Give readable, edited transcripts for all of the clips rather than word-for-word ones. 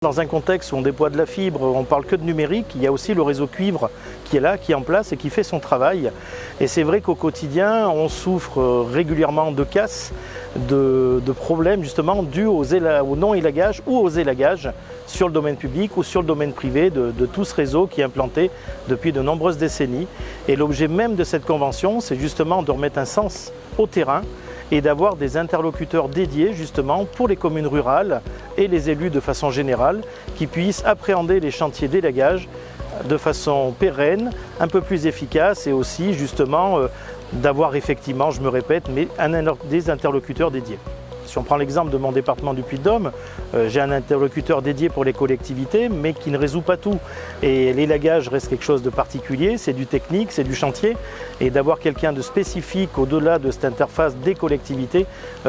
Dans un contexte où on déploie de la fibre, on ne parle que de numérique, il y a aussi le réseau cuivre qui est là, qui est en place et qui fait son travail. Et c'est vrai qu'au quotidien, on souffre régulièrement de casses, de problèmes justement dus au non-élagage ou aux élagages sur le domaine public ou sur le domaine privé de tout ce réseau qui est implanté depuis de nombreuses décennies. Et l'objet même de cette convention, c'est justement de remettre un sens au terrain et d'avoir des interlocuteurs dédiés justement pour les communes rurales et les élus de façon générale qui puissent appréhender les chantiers d'élagage de façon pérenne, un peu plus efficace et aussi justement d'avoir effectivement, je me répète, mais des interlocuteurs dédiés. Si on prend l'exemple de mon département du Puy-de-Dôme, j'ai un interlocuteur dédié pour les collectivités, mais qui ne résout pas tout. Et l'élagage reste quelque chose de particulier, c'est du technique, c'est du chantier. Et d'avoir quelqu'un de spécifique au-delà de cette interface des collectivités,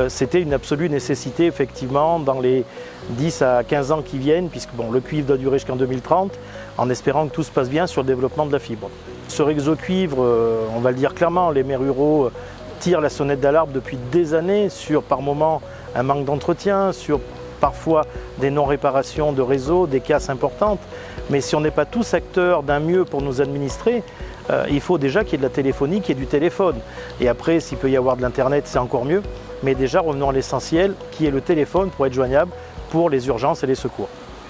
c'était une absolue nécessité effectivement dans les 10 à 15 ans qui viennent, puisque bon, le cuivre doit durer jusqu'en 2030, en espérant que tout se passe bien sur le développement de la fibre. Ce réseau cuivre, on va le dire clairement, les maires ruraux tire la sonnette d'alarme depuis des années sur par moments un manque d'entretien, sur parfois des non-réparations de réseau, des casses importantes. Mais si on n'est pas tous acteurs d'un mieux pour nous administrer, il faut déjà qu'il y ait de la téléphonie, qu'il y ait du téléphone. Et après, s'il peut y avoir de l'internet, c'est encore mieux. Mais déjà, revenons à l'essentiel, qui est le téléphone pour être joignable pour les urgences et les secours.